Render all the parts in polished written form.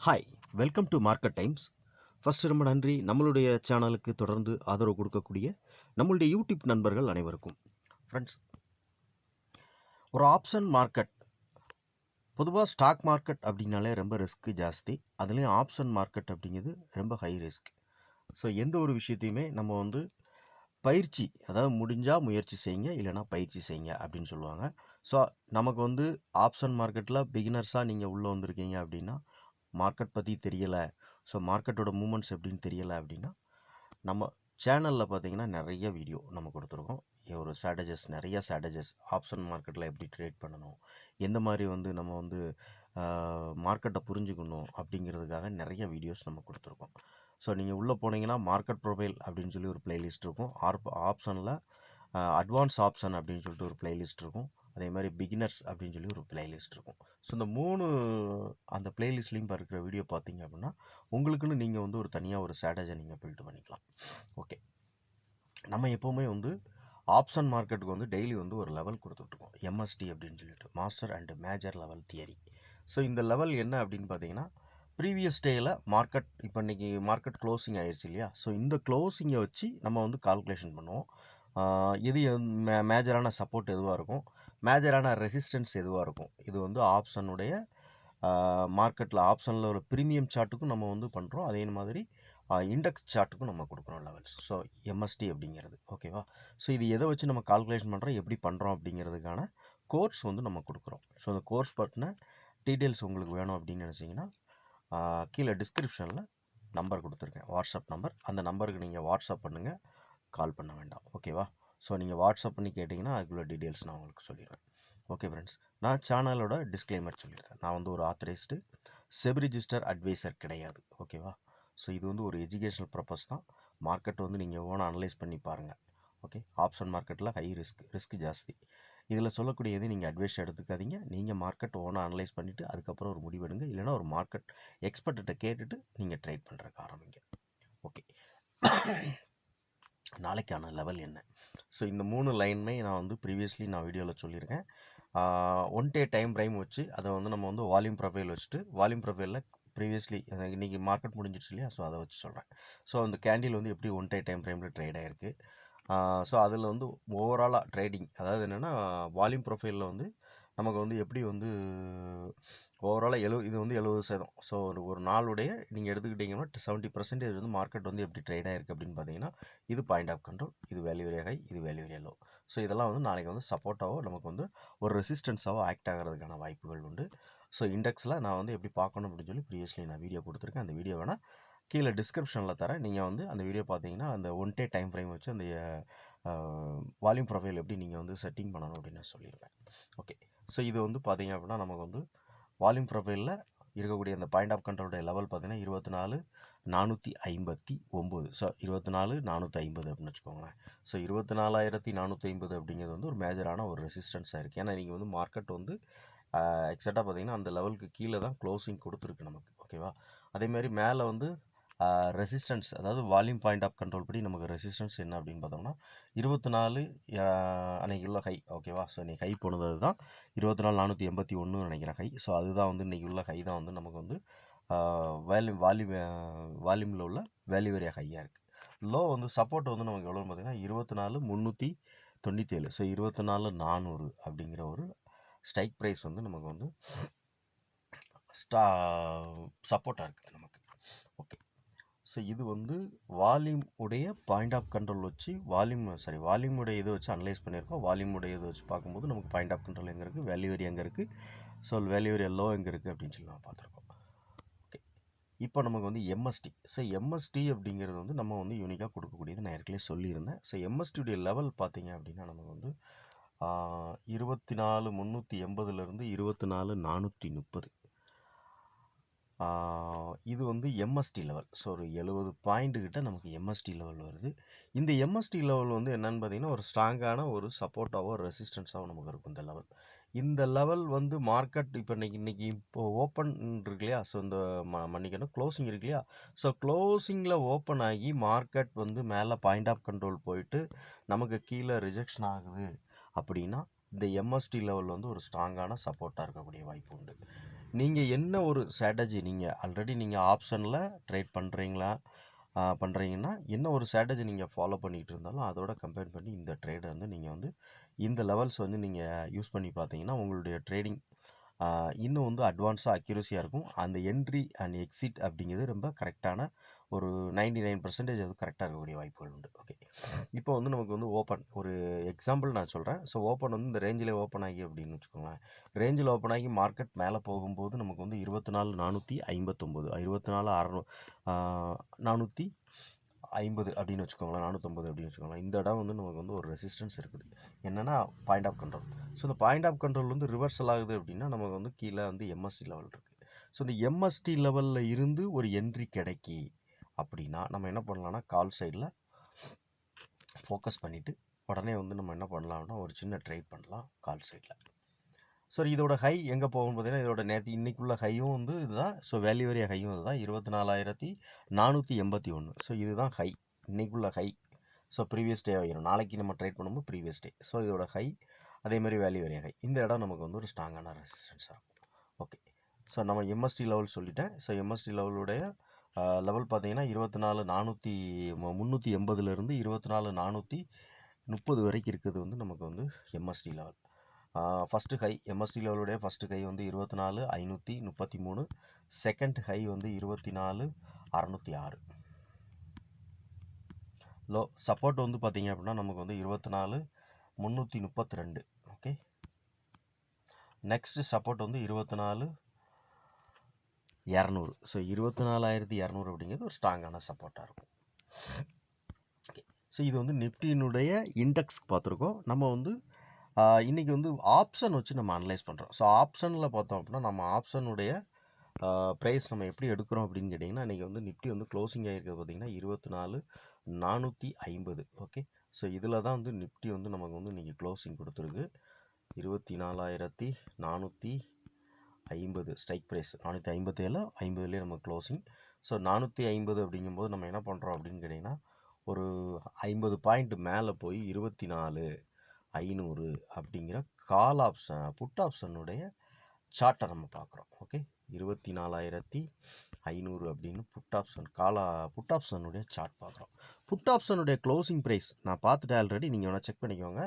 Hi, welcome to market times. First ரொம்ப நன்றி நம்மளுடைய சேனலுக்கு தொடர்ந்து ஆதரவு கொடுக்கக்கூடிய நம்மளுடைய யூடியூப் நண்பர்கள் அனைவருக்கும். ஃப்ரெண்ட்ஸ், ஒரு ஆப்ஷன் மார்க்கெட், பொதுவாக ஸ்டாக் மார்க்கெட் அப்படின்னாலே ரொம்ப ரிஸ்க்கு ஜாஸ்தி. அதுலேயும் ஆப்ஷன் மார்க்கெட் அப்படிங்கிறது ரொம்ப ஹை ரிஸ்க். ஸோ எந்த ஒரு விஷயத்தையுமே நம்ம வந்து பயிற்சி, அதாவது முடிஞ்சால் முயற்சி செய்யுங்க, இல்லைனா பயிற்சி செய்யுங்க அப்படின்னு சொல்லுவாங்க. ஸோ நமக்கு வந்து ஆப்ஷன் மார்க்கெட்டில் பிகினர்ஸாக நீங்கள் உள்ளே வந்திருக்கீங்க அப்படின்னா, மார்க்கெட் பற்றி தெரியலை, ஸோ மார்க்கெட்டோட மூமெண்ட்ஸ் எப்படின்னு தெரியலை அப்படின்னா, நம்ம சேனலில் பார்த்தீங்கன்னா நிறைய வீடியோ நம்ம கொடுத்துருக்கோம். ஒரு நிறைய ஸ்ட்ராட்டஜிஸ் ஆப்ஷன் மார்க்கெட்டில் எப்படி ட்ரேட் பண்ணணும், எந்த மாதிரி வந்து நம்ம வந்து மார்க்கெட்டை புரிஞ்சுக்கணும் அப்படிங்கிறதுக்காக நிறைய வீடியோஸ் நம்ம கொடுத்துருக்கோம். ஸோ நீங்கள் உள்ளே போனீங்கன்னா மார்க்கெட் ப்ரொஃபைல் அப்படின்னு சொல்லி ஒரு பிளேலிஸ்ட் இருக்கும். ஆப்ஷனில் அட்வான்ஸ் ஆப்ஷன் அப்படின்னு சொல்லிட்டு ஒரு பிளேலிஸ்ட் இருக்கும். அதே மாதிரி பிகினர்ஸ் அப்படின்னு சொல்லி ஒரு பிளேலிஸ்ட் இருக்கும். ஸோ இந்த 3 அந்த பிளேலிஸ்ட்லேயும் இருக்கிற வீடியோ பார்த்தீங்க அப்படின்னா, உங்களுக்குன்னு நீங்கள் வந்து ஒரு தனியாக ஒரு ஸ்ட்ராட்டஜியை நீங்கள் பில்ட் பண்ணிக்கலாம். ஓகே, நம்ம எப்போவுமே வந்து ஆப்ஷன் மார்க்கெட்டுக்கு வந்து டெய்லி வந்து ஒரு லெவல் கொடுத்துட்ருக்கோம். எம்எஸ்டி அப்படின்னு சொல்லிட்டு master and major level theory. So இந்த லெவல் என்ன அப்படின்னு பார்த்தீங்கன்னா, ப்ரீவியஸ் டேயில் மார்க்கெட், இப்போ இன்றைக்கி மார்க்கெட் க்ளோசிங் ஆயிடுச்சு இல்லையா? ஸோ இந்த க்ளோசிங்கை வச்சு நம்ம வந்து கால்குலேஷன் பண்ணுவோம். எது மேஜரான சப்போர்ட் எதுவாக இருக்கும், மேஜரான ரெசிஸ்டன்ஸ் எதுவாக இருக்கும். இது வந்து ஆப்ஷனுடைய மார்க்கெட்டில் ஆப்ஷனில் ஒரு ப்ரீமியம் சார்ட்டுக்கும் நம்ம வந்து பண்ணுறோம். அதே மாதிரி இண்டெக்ஸ் சார்ட்டுக்கும் நம்ம கொடுக்குறோம் லெவல்ஸ். ஸோ எம்எஸ்டி அப்படிங்கிறது ஓகேவா? ஸோ இது எதை வச்சு நம்ம கால்குலேஷன் பண்ணுறோம், எப்படி பண்ணுறோம் அப்படிங்கிறதுக்கான கோர்ஸ் வந்து நம்ம கொடுக்குறோம். ஸோ அந்த கோர்ஸ் பற்றின டீட்டெயில்ஸ் உங்களுக்கு வேணும் அப்படின்னு நினச்சிங்கன்னா, கீழே டிஸ்கிரிப்ஷனில் நம்பர் கொடுத்துருக்கேன், வாட்ஸ்அப் நம்பர். அந்த நம்பருக்கு நீங்கள் வாட்ஸ்அப் பண்ணுங்கள், கால் பண்ண வேண்டாம். ஓகேவா? ஸோ நீங்கள் வாட்ஸ்அப் பண்ணி கேட்டிங்கன்னா அதுக்குள்ள டீட்டெயில்ஸ் நான் உங்களுக்கு சொல்லிடுவேன். ஓகே ஃப்ரெண்ட்ஸ், நான் சேனலோட டிஸ்க்ளைமர் சொல்லிடுறேன். நான் வந்து ஒரு ஆத்தரைஸ்டு செபி ரிஜிஸ்டர் அட்வைசர் கிடையாது. ஓகேவா? ஸோ இது வந்து ஒரு எஜுகேஷனல் பர்பஸ் தான். மார்க்கெட் வந்து நீங்கள் ஓனாக அனலைஸ் பண்ணி பாருங்கள். ஓகே, ஆப்ஷன் மார்க்கெட்டில் ஹை ரிஸ்க் ஜாஸ்தி. இதில் சொல்லக்கூடியது நீங்கள் அட்வைஸ் எடுத்துக்காதீங்க. நீங்கள் மார்க்கெட் ஓனாக அனலைஸ் பண்ணிவிட்டு அதுக்கப்புறம் ஒரு முடிவெடுங்க. இல்லைனா ஒரு மார்க்கெட் எக்ஸ்பர்ட்டை கேட்டுட்டு நீங்கள் ட்ரேட் பண்ணுறதுக்கு ஆரம்பிங்க. ஓகே, நாளைக்கான லெவல் என்ன? ஸோ இந்த 3 லைனுமே நான் வந்து ப்ரீவியஸ்லி நான் வீடியோவில் சொல்லியிருக்கேன். ஒன் டே டைம் ஃப்ரேம் வச்சு அதை வந்து நம்ம வந்து வால்யூம் ப்ரொஃபைல் வச்சுட்டு, வால்யூம் ப்ரொஃபைலில் ப்ரீவியஸ்லி இன்றைக்கி மார்க்கெட் முடிஞ்சிடுச்சு இல்லையா? ஸோ அதை வச்சு சொல்கிறேன். ஸோ அந்த கேண்டில் வந்து எப்படி ஒன் டே டைம் ஃப்ரேமில் ட்ரேட் ஆகிருக்கு. ஸோ அதில் வந்து ஓவராலாக ட்ரேடிங், அதாவது என்னென்னா வால்யூம் ப்ரொஃபைலில் வந்து நமக்கு வந்து எப்படி வந்து ஓவராலாக இது வந்து 70%. ஸோ ஒரு நாளுடைய நீங்கள் எடுத்துக்கிட்டிங்கன்னா 70% வந்து மார்க்கெட் வந்து எப்படி ட்ரேட் ஆகிருக்கு அப்படின்னு பார்த்தீங்கன்னா, இது பாயிண்ட் ஆஃப் கண்ட்ரோல், இது வேல்யூ ஏரியா ஹை, இது வேல்யூ ஏரியா லோ. ஸோ இதெல்லாம் வந்து நாளைக்கு வந்து சப்போர்ட்டாவோ நமக்கு வந்து ஒரு ரெசிஸ்டன்ஸாவோ ஆக்ட் ஆகிறதுக்கான வாய்ப்புகள் உண்டு. ஸோ இண்டெக்ஸில் நான் வந்து எப்படி பார்க்கணும் அப்படின்னு சொல்லி ப்ரீவியஸ்லி நான் வீடியோ கொடுத்துருக்கேன். அந்த வீடியோ வேணால் கீழே டிஸ்கிரிப்ஷனில் தரேன். நீங்கள் வந்து அந்த வீடியோ பார்த்தீங்கன்னா அந்த ஒன் டே டைம் ஃப்ரேம் வச்சு அந்த வால்யூம் ப்ரொஃபைல் எப்படி நீங்கள் வந்து செட்டிங் பண்ணணும் அப்படின்னு நான் சொல்லியிருப்பேன். ஓகே, ஸோ இது வந்து பார்த்தீங்க அப்படின்னா நமக்கு வந்து வால்யூம் ப்ரொஃபைலில் இருக்கக்கூடிய அந்த பாயிண்ட் ஆஃப் கண்ட்ரோலுடைய லெவல் பார்த்தீங்கன்னா 24,459. ஸோ 24,450 அப்படின்னு வச்சுக்கோங்களேன். ஸோ 24,450 அப்படிங்கிறது வந்து ஒரு மேஜரான ஒரு ரெசிஸ்டன்ஸாக இருக்குது. ஏன்னா நீங்கள் வந்து மார்க்கெட் வந்து எக்ஸாக்டாக பார்த்தீங்கன்னா அந்த லெவலுக்கு கீழே தான் க்ளோசிங் கொடுத்துருக்கு நமக்கு. ஓகேவா? அதேமாதிரி மேலே வந்து ரெசிஸ்டன்ஸ், அதாவது வால்யூம் பாயிண்ட் ஆஃப் கண்ட்ரோல் படி நமக்கு ரெசிஸ்டன்ஸ் என்ன அப்படின்னு பார்த்தோம்னா 24 அன்றைக்கி உள்ள ஹை. ஓகேவா? ஸோ இன்றைக்கி ஹை போனது தான் 24,481 நினைக்கிறேன் ஹை. ஸோ அதுதான் வந்து இன்றைக்கி உள்ள ஹை தான் வந்து நமக்கு வந்து வால்யூமில் உள்ள வேல்யூ ஏரியா ஹையாக இருக்குது. லோ வந்து சப்போர்ட் வந்து நமக்கு எவ்வளோன்னு பார்த்தீங்கன்னா 24,397. ஸோ 24,400 அப்படிங்கிற ஒரு ஸ்ட்ரைக் ப்ரைஸ் வந்து நமக்கு வந்து சப்போர்ட்டாக இருக்குது நமக்கு. ஓகே, ஸோ இது வந்து வால்யூம் உடைய பாயிண்ட் ஆஃப் கண்ட்ரோல் வச்சு வால்யூம் உடைய இதை வச்சு அனலைஸ் பண்ணியிருக்கோம். வால்யூம் உடைய இதை வச்சு பார்க்கும்போது நமக்கு பாயிண்ட் ஆஃப் கண்ட்ரோல் எங்கே இருக்குது, வேல்யூ ஏரியா எங்கே இருக்குது, ஸோ வேல்யூ ஏரியா லோ எங்கே இருக்குது அப்படின்னு சொல்லி நம்ம பார்த்துருக்கோம். ஓகே, இப்போ நமக்கு வந்து எம்எஸ்டி. ஸோ எம்எஸ்டி அப்படிங்கிறது வந்து நம்ம வந்து யூனிக்காக கொடுக்கக்கூடியது நான் ஏற்கனவே சொல்லியிருந்தேன். ஸோ எம்எஸ்டியுடைய லெவல் பார்த்தீங்க அப்படின்னா நமக்கு வந்து 24,380 24,430. இது வந்து எம்எஸ்டி லெவல். ஸோ ஒரு 70 பாயிண்ட் கிட்ட நமக்கு எம்எஸ்டி லெவல் வருது. இந்த எம்எஸ்டி லெவல் வந்து என்னன்னு பார்த்தீங்கன்னா ஒரு ஸ்ட்ராங்கான ஒரு சப்போர்ட்டாவோ ரெசிஸ்டன்ஸாவோ நமக்கு இருக்கும் இந்த லெவல். இந்த லெவல் வந்து மார்க்கெட் இப்போ இன்னைக்கு இப்போ ஓப்பன் இருக்கு இல்லையா? ஸோ இந்த மன்னிக்கணும், க்ளோசிங் இருக்கு இல்லையா? ஸோ க்ளோசிங்கில் ஓப்பன் ஆகி மார்க்கெட் வந்து மேலே பாயிண்ட் ஆஃப் கண்ட்ரோல் போயிட்டு நமக்கு கீழே ரிஜெக்ஷன் ஆகுது அப்படின்னா இந்த எம்எஸ்டி லெவல் வந்து ஒரு ஸ்ட்ராங்கான சப்போர்ட்டாக இருக்கக்கூடிய வாய்ப்பு உண்டு. நீங்கள் என்ன ஒரு ஸ்ட்ராட்டஜி நீங்கள் ஆல்ரெடி நீங்கள் ஆப்ஷனில் ட்ரேட் பண்ணுறீங்கன்னா என்ன ஒரு ஸ்ட்ராட்டஜி நீங்கள் ஃபாலோ பண்ணிகிட்டு இருந்தாலும் அதோட கம்பேர் பண்ணி இந்த ட்ரேடை வந்து நீங்கள் வந்து இந்த லெவல்ஸ் வந்து நீங்கள் யூஸ் பண்ணி பார்த்தீங்கன்னா உங்களுடைய ட்ரேடிங் இன்னும் வந்து அட்வான்ஸாக அக்யூரஸியாக இருக்கும். அந்த என்ட்ரி அண்ட் எக்ஸிட் அப்படிங்கிறது ரொம்ப கரெக்டான ஒரு 99% அது கரெக்டாக இருக்கக்கூடிய வாய்ப்புகள் உண்டு. ஓகே, இப்போ வந்து நமக்கு வந்து ஓப்பன் ஒரு எக்ஸாம்பிள் நான் சொல்கிறேன். ஸோ ஓப்பன் வந்து இந்த ரேஞ்சில் ஓப்பன் ஆகி அப்படின்னு வச்சுக்கோங்களேன். ரேஞ்சில் ஓப்பன் ஆகி மார்க்கெட் மேலே போகும்போது நமக்கு வந்து 24,459 24,450 அப்படின்னு வச்சுக்கோங்களேன். 450 அப்படின்னு வச்சுக்கோங்களேன். இந்த இடம் வந்து நமக்கு வந்து ஒரு ரெசிஸ்டன்ஸ் இருக்குது. என்னென்னா பாயிண்ட் ஆஃப் கண்ட்ரோல். ஸோ இந்த பாயிண்ட் ஆஃப் கண்ட்ரோல் வந்து ரிவர்சல் ஆகுது அப்படின்னா நமக்கு வந்து கீழே வந்து எம்எஸ்டி லெவல் இருக்குது. ஸோ இந்த எம்எஸ்டி லெவலில் இருந்து ஒரு என்ட்ரி கிடைக்கி அப்படின்னா நம்ம என்ன பண்ணலாம்னா கால் சைடில் ஃபோக்கஸ் பண்ணிவிட்டு உடனே வந்து நம்ம என்ன பண்ணலாம்னா ஒரு சின்ன ட்ரேட் பண்ணலாம் கால் சைடில். ஸோ இதோட ஹை எங்கே போகும்னு பார்த்தீங்கன்னா இதோட நேற்று இன்றைக்குள்ள ஹையும் வந்து இதுதான். ஸோ வேல்யூ ஏரியா ஹையும் இதுதான் 24,481. ஸோ இதுதான் ஹை, இன்றைக்குள்ள ஹை. ஸோ ப்ரீவியஸ் டே ஆகிடும். நாளைக்கு நம்ம ட்ரேட் பண்ணும்போது ப்ரீவியஸ் டே. ஸோ இதோட ஹை அதேமாதிரி வேல்யூ ஏரியா ஹை. இந்த இடம் நமக்கு வந்து ஒரு ஸ்ட்ராங்கான ரெசிஸ்டன்ஸாக இருக்கும். ஓகே, ஸோ நம்ம எம்எஸ்டி லெவல் சொல்லிட்டேன். ஸோ எம்எஸ்டி லெவலுடைய லெவல் பார்த்தீங்கன்னா 380லேருந்து 24,430 வரைக்கும் இருக்குது வந்து நமக்கு வந்து MST level. First high MST லெவலுடைய ஃபஸ்ட்டு ஹை வந்து 24,533. செகண்ட் ஹை வந்து 24,606. லோ சப்போர்ட் வந்து பார்த்தீங்க அப்படின்னா நமக்கு வந்து 24,332. ஓகே, நெக்ஸ்ட் சப்போர்ட் வந்து 24,200. ஸோ 24,200 அப்படிங்கிறது ஒரு ஸ்ட்ராங்கான சப்போர்ட்டாக இருக்கும். ஓகே, ஸோ இது வந்து நிஃப்டியினுடைய இண்டெக்ஸ்க்கு பார்த்துருக்கோம். நம்ம வந்து இன்றைக்கி வந்து ஆப்ஷன் வச்சு நம்ம அனலைஸ் பண்ணுறோம். ஸோ ஆப்ஷனில் பார்த்தோம் அப்படின்னா நம்ம ஆப்ஷனுடைய ப்ரைஸ் நம்ம எப்படி எடுக்கிறோம் அப்படின்னு கேட்டிங்கன்னா இன்றைக்கி வந்து நிஃப்டி வந்து க்ளோசிங் ஆகிருக்கிறது பார்த்திங்கன்னா 24,450. ஓகே, ஸோ இதில் தான் வந்து நிஃப்டி வந்து நமக்கு வந்து இன்றைக்கி க்ளோசிங் கொடுத்துருக்கு 24,450 ஸ்ட்ரைக் ப்ரைஸ். 457 50லேயே நம்ம க்ளோசிங். ஸோ 450 அப்படிங்கும்போது நம்ம என்ன பண்ணுறோம் அப்படின்னு கேட்டிங்கன்னா ஒரு 50 பாயிண்ட் மேலே போய் 24,500 அப்படிங்கிற கால் ஆப்ஷன் புட் ஆப்ஷனுடைய சார்ட்டை நம்ம பார்க்குறோம். ஓகே, 24,500 அப்படின்னு புட் ஆப்ஷனுடைய சார்ட் பார்க்குறோம். புட் ஆப்ஷனுடைய க்ளோசிங் ப்ரைஸ் நான் பார்த்துட்டேன் ஆல்ரெடி, நீங்கள் வேணால் செக் பண்ணிக்கோங்க.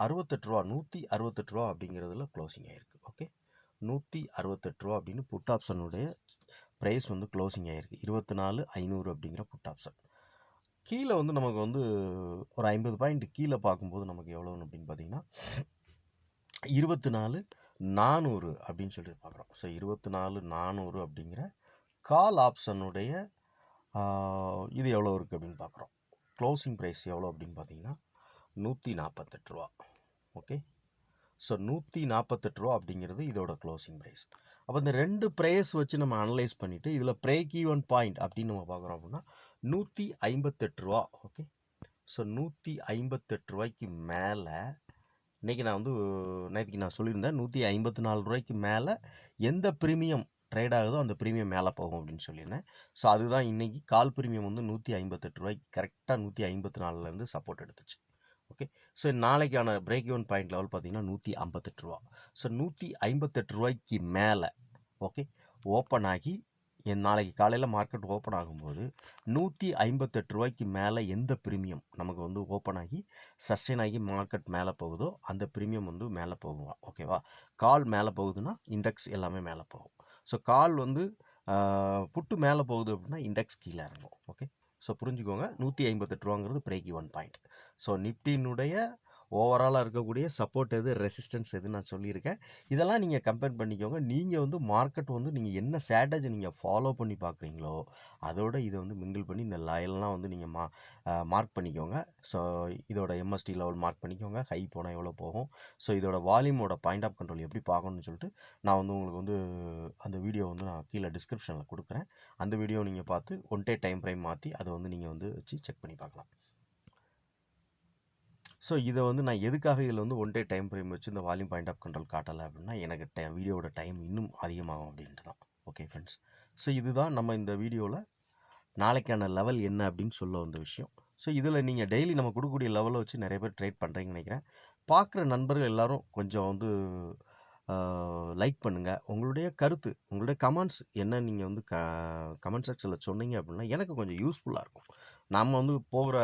68 ரூபா 168 ரூபா அப்படிங்கிறதுல க்ளோசிங் ஆகிருக்கு. ஓகே, 168 ரூபா அப்படின்னு புட் ஆப்ஷனுடைய ப்ரைஸ் வந்து க்ளோசிங் ஆகிருக்கு 24,500 அப்படிங்கிற புட் ஆப்ஷன். கீழே வந்து நமக்கு வந்து ஒரு 50 பாயிண்ட் கீழே பார்க்கும்போது நமக்கு எவ்வளோன்னு அப்படின்னு பார்த்தீங்கன்னா 24,400 அப்படின்னு சொல்லிட்டு பார்க்குறோம். ஸோ 24,400 அப்படிங்கிற கால் ஆப்ஷனுடைய இது எவ்வளோ இருக்குது அப்படின்னு பார்க்குறோம். க்ளோசிங் ப்ரைஸ் எவ்வளோ அப்படின்னு பார்த்தீங்கன்னா 148 ரூபா. ஓகே, ஸோ 148 ரூபா அப்படிங்கிறது இதோட க்ளோசிங் ப்ரைஸ். அப்போ இந்த ரெண்டு ப்ரைஸ் வச்சு நம்ம அனலைஸ் பண்ணிவிட்டு இதில் பிரேக் ஈவன் பாயிண்ட் அப்படின்னு நம்ம பார்க்குறோம் அப்படின்னா 158 ரூபா. ஓகே, ஸோ 158 ரூபாய்க்கு மேலே இன்றைக்கி நான் வந்து நேற்றுக்கு நான் சொல்லியிருந்தேன் 154 ரூபாய்க்கு மேலே எந்த ப்ரீமியம் ட்ரேட் ஆகுதோ அந்த ப்ரீமியம் மேலே போகும் அப்படின்னு சொல்லியிருந்தேன். ஸோ அதுதான் இன்றைக்கி கால் ப்ரீமியம் வந்து 158 ரூபாய்க்கு கரெக்டாக 154லேருந்து சப்போர்ட் எடுத்துச்சு. ஓகே, ஸோ நாளைக்கான பிரேக் ஈவன் பாயிண்ட் லெவல் பார்த்தீங்கன்னா 158 ரூபா. ஸோ 158 ரூபாய்க்கு மேலே ஓகே ஓப்பன் ஆகி நாளைக்கு காலையில் மார்க்கெட் ஓப்பன் ஆகும்போது 158 ரூபாய்க்கு மேலே எந்த ப்ரீமியம் நமக்கு வந்து ஓப்பன் ஆகி சஸ்டெயின் ஆகி மார்க்கெட் மேலே போகுதோ அந்த ப்ரீமியம் வந்து மேலே போகும். ஓகேவா, கால் மேலே போகுதுன்னா இண்டெக்ஸ் எல்லாமே மேலே போகும். ஸோ கால் வந்து புட்டு மேலே போகுது அப்படின்னா இண்டெக்ஸ் கீழே இறங்கும். ஓகே, ஸோ புரிஞ்சுக்கோங்க 158 ரூபாங்கிறது பிரேக் ஈவன் பாயிண்ட். ஸோ நிஃப்டியினுடைய ஓவராலாக இருக்கக்கூடிய சப்போர்ட் எது ரெசிஸ்டன்ஸ் எது நான் சொல்லியிருக்கேன். இதெல்லாம் நீங்கள் கம்பேர் பண்ணிக்கோங்க. நீங்கள் வந்து மார்க்கெட் வந்து நீங்கள் என்ன ஸ்ட்ராட்டஜி நீங்கள் ஃபாலோ பண்ணி பார்க்குறீங்களோ அதோட இதை வந்து மிங்கிள் பண்ணி இந்த லைன்லாம் வந்து நீங்கள் மார்க் பண்ணிக்கோங்க. ஸோ இதோட எம்எஸ்டி லெவல் மார்க் பண்ணிக்கோங்க. ஹை போனால் எவ்வளோ போகும், ஸோ இதோட வால்யூமோட பாயிண்ட் ஆஃப் கண்ட்ரோல் எப்படி பார்க்கணும்னு சொல்லிட்டு நான் வந்து உங்களுக்கு வந்து அந்த வீடியோ வந்து நான் கீழே டிஸ்கிரிப்ஷனில் கொடுக்குறேன். அந்த வீடியோ நீங்கள் பார்த்து ஒன் டே டைம் ஃப்ரேம் மாற்றி அதை வந்து நீங்கள் வந்து வச்சு செக் பண்ணி பார்க்கலாம். ஸோ இதை வந்து நான் எதுக்காக இதில் வந்து ஒன் டே டைம் ஃப்ரேம் வச்சு இந்த வால்யூம் பாயிண்ட் ஆஃப் கண்ட்ரோல் காட்டலை அப்படின்னா எனக்கு வீடியோவோட டைம் இன்னும் அதிகமாகும் அப்படின்ட்டு தான். ஓகே ஃப்ரெண்ட்ஸ், ஸோ இதுதான் நம்ம இந்த வீடியோவில் நாளைக்கான லெவல் என்ன அப்படின்னு சொல்ல வந்த விஷயம். ஸோ இதில் நீங்கள் டெய்லி நம்ம கொடுக்கக்கூடிய லெவலை வச்சு நிறைய பேர் ட்ரேட் பண்ணுறீங்கன்னு நினைக்கிறேன். பார்க்குற நண்பர்கள் எல்லோரும் கொஞ்சம் வந்து லைக் பண்ணுங்கள். உங்களுடைய கருத்து, உங்களுடைய கமெண்ட்ஸ் என்ன நீங்கள் வந்து கமெண்ட் செக்ஷனில் சொன்னீங்க அப்படின்னா எனக்கு கொஞ்சம் யூஸ்ஃபுல்லாக இருக்கும். நம்ம வந்து போகிற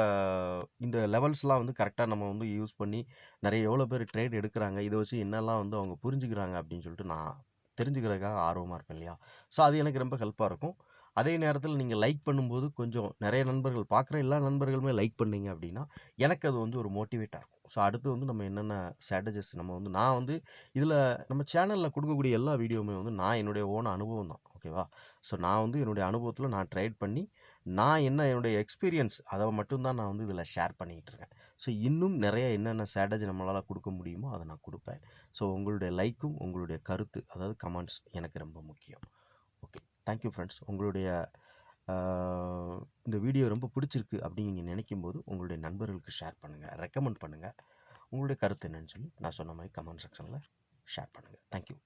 இந்த லெவல்ஸ்லாம் வந்து கரெக்டாக நம்ம வந்து யூஸ் பண்ணி நிறைய எவ்வளோ பேர் ட்ரேட் எடுக்கிறாங்க, இதை வச்சு என்னெல்லாம் வந்து அவங்க புரிஞ்சுக்கிறாங்க அப்படின்னு சொல்லிட்டு நான் தெரிஞ்சுக்கிறதுக்காக ஆர்வமாக இருப்பேன் இல்லையா? ஸோ அது எனக்கு ரொம்ப ஹெல்ப்பாக இருக்கும். அதே நேரத்தில் நீங்கள் லைக் பண்ணும்போது கொஞ்சம் நிறைய நண்பர்கள் பார்க்குற எல்லா நண்பர்களுமே லைக் பண்ணீங்க அப்படின்னா எனக்கு அது வந்து ஒரு மோட்டிவேட்டாக இருக்கும். ஸோ அடுத்து வந்து நம்ம என்னென்ன ஸ்ட்ராட்டஜிஸ் நம்ம வந்து நான் வந்து இதில் நம்ம சேனலில் கொடுக்கக்கூடிய எல்லா வீடியோவுமே வந்து நான் என்னுடைய ஓன் அனுபவம் தான். ஓகேவா? ஸோ நான் வந்து என்னுடைய அனுபவத்தில் நான் ட்ரைட் பண்ணி நான் என்னுடைய எக்ஸ்பீரியன்ஸ் அதை மட்டும்தான் நான் வந்து இதில் ஷேர் பண்ணிக்கிட்டு இருக்கேன். ஸோ இன்னும் நிறைய என்னென்ன ஸ்ட்ராட்டஜி நம்மளால் கொடுக்க முடியுமோ அதை நான் கொடுப்பேன். ஸோ உங்களுடைய லைக்கும் உங்களுடைய கருத்து அதாவது கமெண்ட்ஸ் எனக்கு ரொம்ப முக்கியம். Okay, thank you friends. உங்களுடைய இந்த வீடியோ ரொம்ப பிடிச்சிருக்கு அப்படின்னு நீங்கள் நினைக்கும்போது உங்களுடைய நண்பர்களுக்கு ஷேர் பண்ணுங்கள், ரெக்கமெண்ட் பண்ணுங்கள். உங்களுடைய கருத்து என்னன்னு சொல்லி நான் சொன்ன மாதிரி கமெண்ட் செக்ஷனில் ஷேர் பண்ணுங்கள். தேங்க்யூ.